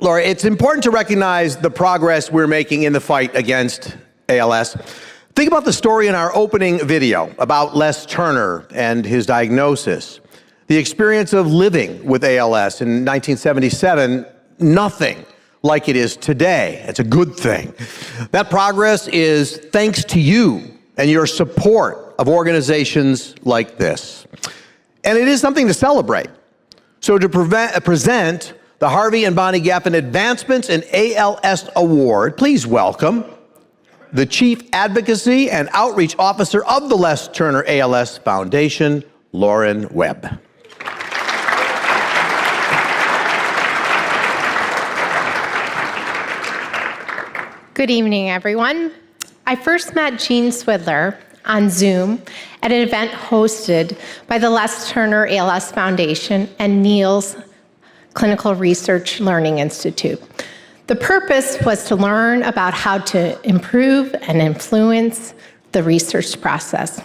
Laura, it's important to recognize the progress we're making in the fight against ALS. Think about the story in our opening video about Les Turner and his diagnosis. The experience of living with ALS in 1977, nothing like it is today. It's a good thing. That progress is thanks to you and your support of organizations like this. And it is something to celebrate. So to present the Harvey and Bonny Gaffen Advancements in ALS Award, please welcome the Chief Advocacy and Outreach Officer of the Les Turner ALS Foundation, Lauren Webb. Good evening, everyone. I first met Jean Swidler on Zoom at an event hosted by the Les Turner ALS Foundation and Neil's Clinical Research Learning Institute. The purpose was to learn about how to improve and influence the research process.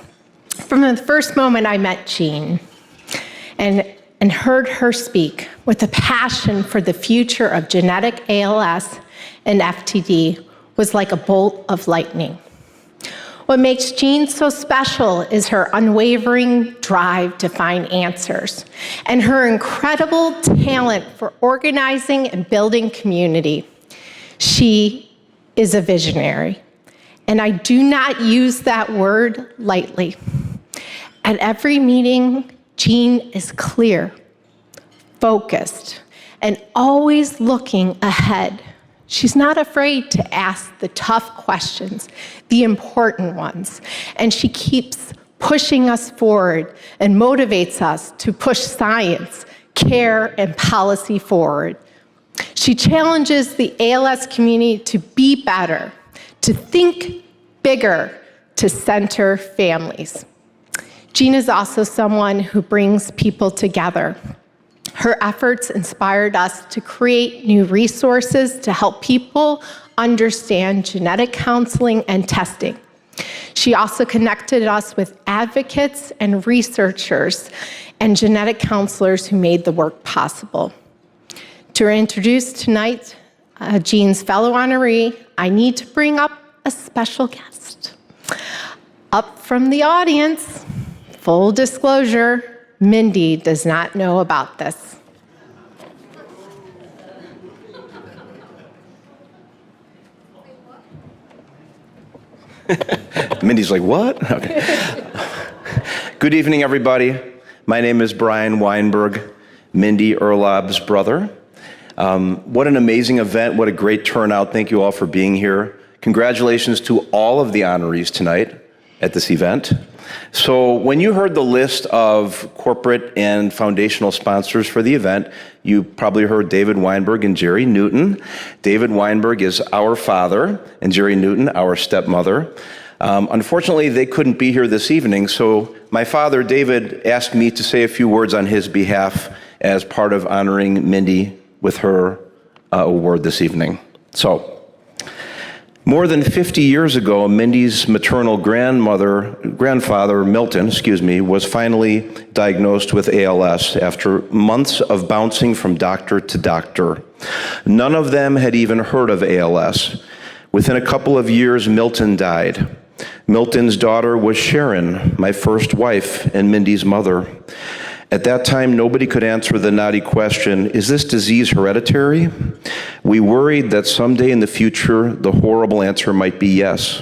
From the first moment I met Jean and heard her speak with a passion for the future of genetic ALS and FTD was like a bolt of lightning. What makes Jean so special is her unwavering drive to find answers and her incredible talent for organizing and building community. She is a visionary, and I do not use that word lightly. At every meeting, Jean is clear, focused, and always looking ahead. She's not afraid to ask the tough questions, the important ones, and she keeps pushing us forward and motivates us to push science, care, and policy forward. She challenges the ALS community to be better, to think bigger, to center families. Jean is also someone who brings people together. Her efforts inspired us to create new resources to help people understand genetic counseling and testing. She also connected us with advocates and researchers and genetic counselors who made the work possible. To introduce tonight Jean's fellow honoree, I need to bring up a special guest. Up from the audience, full disclosure, Mindy does not know about this. Mindy's like, what? Okay. Good evening, everybody. My name is Brian Weinberg, Mindy Uhrlaub's brother. What an amazing event. What a great turnout. Thank you all for being here. Congratulations to all of the honorees tonight at this event. So when you heard the list of corporate and foundational sponsors for the event, you probably heard David Weinberg and Jerry Newton. David Weinberg is our father, and Jerry Newton, our stepmother. Unfortunately, they couldn't be here this evening, so my father, David, asked me to say a few words on his behalf as part of honoring Mindy with her award this evening. So, more than 50 years ago, Mindy's maternal grandfather, Milton, was finally diagnosed with ALS after months of bouncing from doctor to doctor. None of them had even heard of ALS. Within a couple of years, Milton died. Milton's daughter was Sharon, my first wife and Mindy's mother. At that time, nobody could answer the knotty question, is this disease hereditary? We worried that someday in the future, the horrible answer might be yes.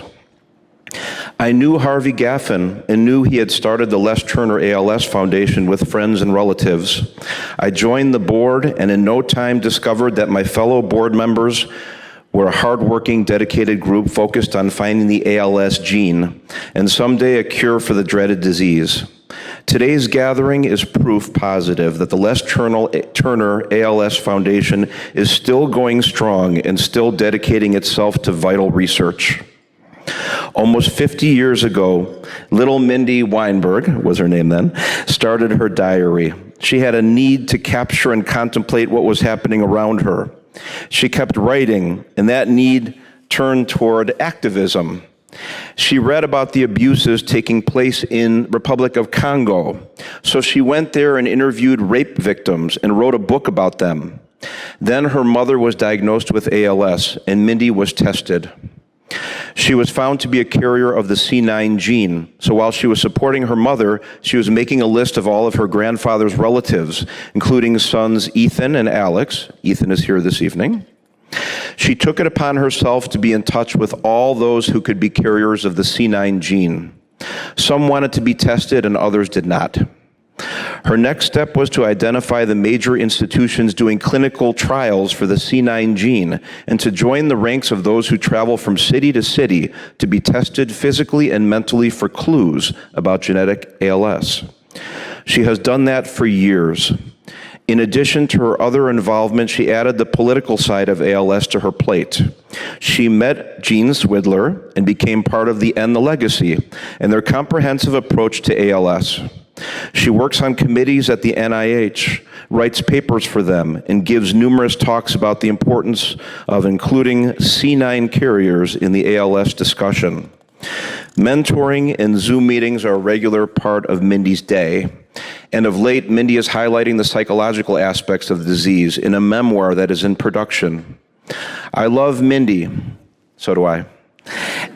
I knew Harvey Gaffen and knew he had started the Les Turner ALS Foundation with friends and relatives. I joined the board and in no time discovered that my fellow board members were a hardworking, dedicated group focused on finding the ALS gene and someday a cure for the dreaded disease. Today's gathering is proof positive that the Les Turner ALS Foundation is still going strong and still dedicating itself to vital research. Almost 50 years ago, little Mindy Weinberg, was her name then, started her diary. She had a need to capture and contemplate what was happening around her. She kept writing, and that need turned toward activism. She read about the abuses taking place in Republic of Congo. So she went there and interviewed rape victims and wrote a book about them. Then her mother was diagnosed with ALS, and Mindy was tested. She was found to be a carrier of the C9 gene, so while she was supporting her mother, she was making a list of all of her grandfather's relatives, including sons Ethan and Alex. Ethan is here this evening. She took it upon herself to be in touch with all those who could be carriers of the C9 gene. Some wanted to be tested and others did not. Her next step was to identify the major institutions doing clinical trials for the C9 gene and to join the ranks of those who travel from city to city to be tested physically and mentally for clues about genetic ALS. She has done that for years. In addition to her other involvement, she added the political side of ALS to her plate. She met Gene Swidler and became part of the End the Legacy and their comprehensive approach to ALS. She works on committees at the NIH, writes papers for them, and gives numerous talks about the importance of including C9 carriers in the ALS discussion. Mentoring and Zoom meetings are a regular part of Mindy's day. And of late, Mindy is highlighting the psychological aspects of the disease in a memoir that is in production. I love Mindy, so do I.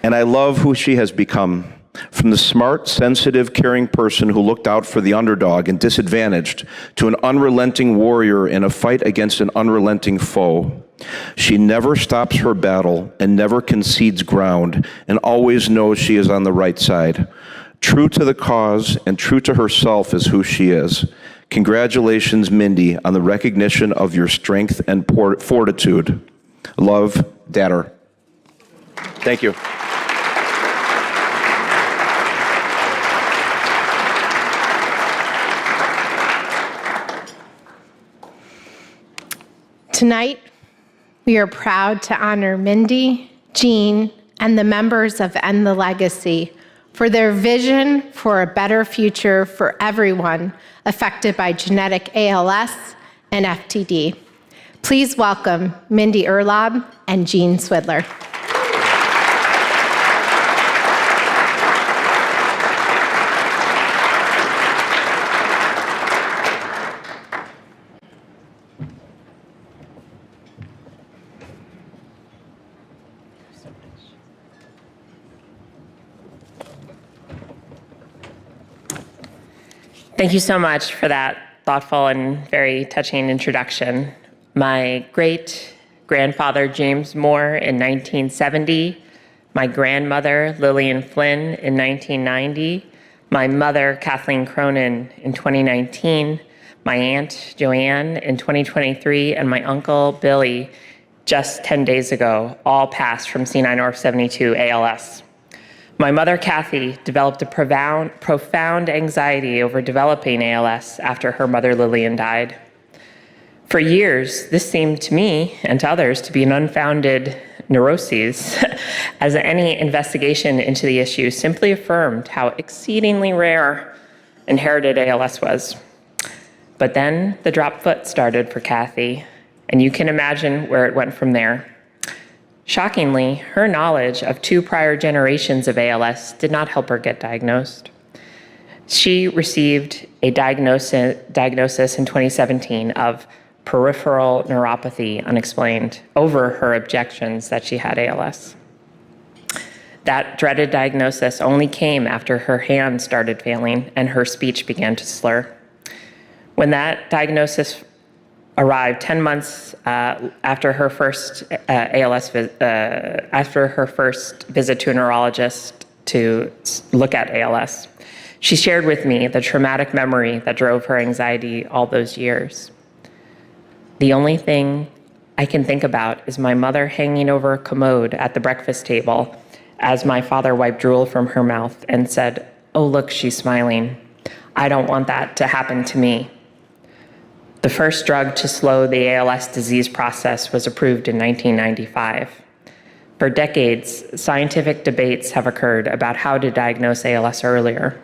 And I love who she has become. From the smart, sensitive, caring person who looked out for the underdog and disadvantaged to an unrelenting warrior in a fight against an unrelenting foe. She never stops her battle and never concedes ground and always knows she is on the right side. True to the cause and true to herself is who she is. Congratulations, Mindy, on the recognition of your strength and fortitude. Love, Dadder. Thank you. Tonight, we are proud to honor Mindy, Gene, and the members of End the Legacy for their vision for a better future for everyone affected by genetic ALS and FTD. Please welcome Mindy Uhrlaub and Gene Swidler. Thank you so much for that thoughtful and very touching introduction. My great-grandfather, James Moore, in 1970, my grandmother, Lillian Flynn, in 1990, my mother, Kathleen Cronin, in 2019, my aunt, Joanne, in 2023, and my uncle, Billy, just 10 days ago, all passed from C9orf72 ALS. My mother, Kathy, developed a profound anxiety over developing ALS after her mother, Lillian, died. For years, this seemed to me and to others to be an unfounded neuroses, as any investigation into the issue simply affirmed how exceedingly rare inherited ALS was. But then the drop foot started for Kathy, and you can imagine where it went from there. Shockingly, her knowledge of 2 prior generations of ALS did not help her get diagnosed. She received a diagnosis in 2017 of peripheral neuropathy unexplained over her objections that she had ALS. That dreaded diagnosis only came after her hand started failing and her speech began to slur. When that diagnosis arrived 10 months after her first after her first visit to a neurologist to look at ALS. She shared with me the traumatic memory that drove her anxiety all those years. The only thing I can think about is my mother hanging over a commode at the breakfast table as my father wiped drool from her mouth and said, "Oh, look, she's smiling. I don't want that to happen to me." The first drug to slow the ALS disease process was approved in 1995. For decades, scientific debates have occurred about how to diagnose ALS earlier.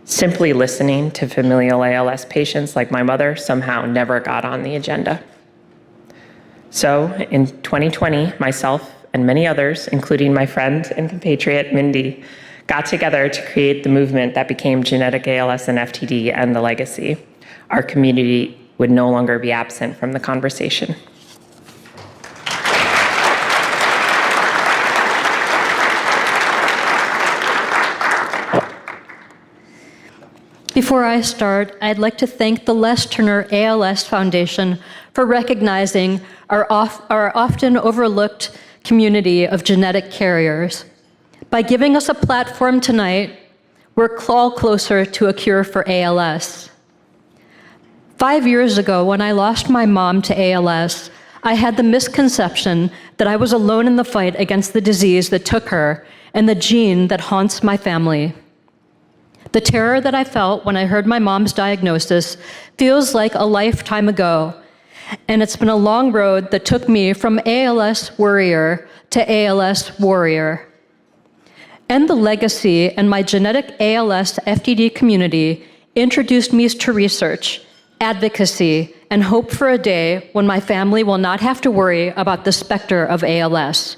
Simply listening to familial ALS patients like my mother somehow never got on the agenda. So in 2020, myself and many others, including my friend and compatriot Mindy, got together to create the movement that became Genetic ALS and FTD and the Legacy, our community would no longer be absent from the conversation. Before I start, I'd like to thank the Les Turner ALS Foundation for recognizing our often overlooked community of genetic carriers. By giving us a platform tonight, we're all closer to a cure for ALS. 5 years ago, when I lost my mom to ALS, I had the misconception that I was alone in the fight against the disease that took her and the gene that haunts my family. The terror that I felt when I heard my mom's diagnosis feels like a lifetime ago, and it's been a long road that took me from ALS worrier to ALS warrior. And the legacy and my genetic ALS FTD community introduced me to research, advocacy, and hope for a day when my family will not have to worry about the specter of ALS.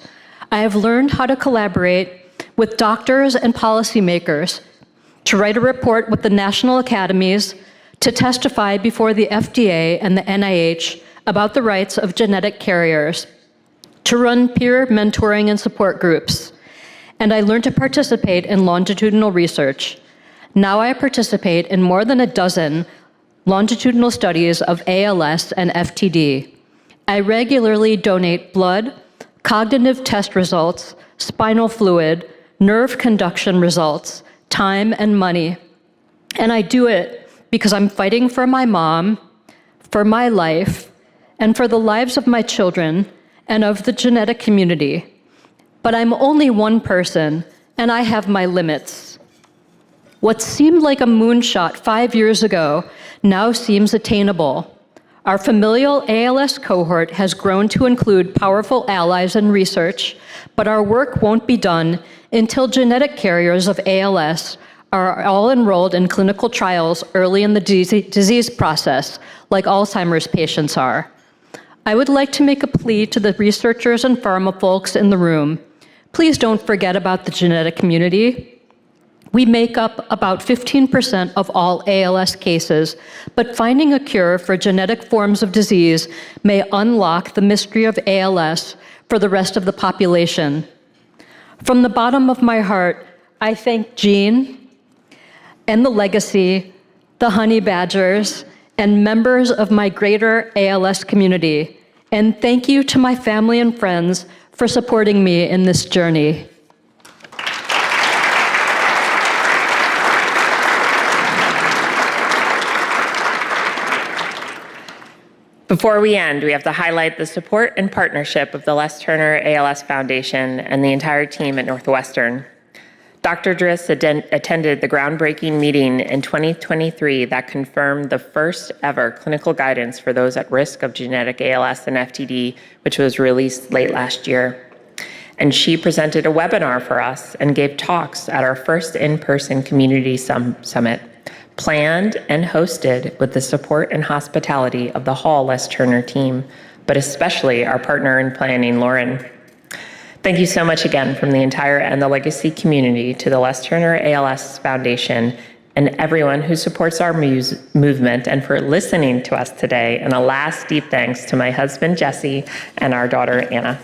I have learned how to collaborate with doctors and policymakers, to write a report with the national academies, to testify before the FDA and the NIH about the rights of genetic carriers, to run peer mentoring and support groups. And I learned to participate in longitudinal research. Now I participate in more than a dozen longitudinal studies of ALS and FTD. I regularly donate blood, cognitive test results, spinal fluid, nerve conduction results, time and money. And I do it because I'm fighting for my mom, for my life, and for the lives of my children and of the genetic community. But I'm only one person, and I have my limits. What seemed like a moonshot 5 years ago now seems attainable. Our familial ALS cohort has grown to include powerful allies in research, but our work won't be done until genetic carriers of ALS are all enrolled in clinical trials early in the disease process, like Alzheimer's patients are. I would like to make a plea to the researchers and pharma folks in the room. Please don't forget about the genetic community. We make up about 15% of all ALS cases, but finding a cure for genetic forms of disease may unlock the mystery of ALS for the rest of the population. From the bottom of my heart, I thank Jean and the legacy, the honey badgers, and members of my greater ALS community. And thank you to my family and friends for supporting me in this journey. Before we end, we have to highlight the support and partnership of the Les Turner ALS Foundation and the entire team at Northwestern. Dr. Driss attended the groundbreaking meeting in 2023 that confirmed the first ever clinical guidance for those at risk of genetic ALS and FTD, which was released late last year. And she presented a webinar for us and gave talks at our first in-person community summit, planned and hosted with the support and hospitality of the Hall Les Turner team, but especially our partner in planning, Lauren. Thank you so much again from the entire And the Legacy community to the Les Turner ALS Foundation and everyone who supports our movement, and for listening to us today. And a last deep thanks to my husband, Jesse, and our daughter, Anna.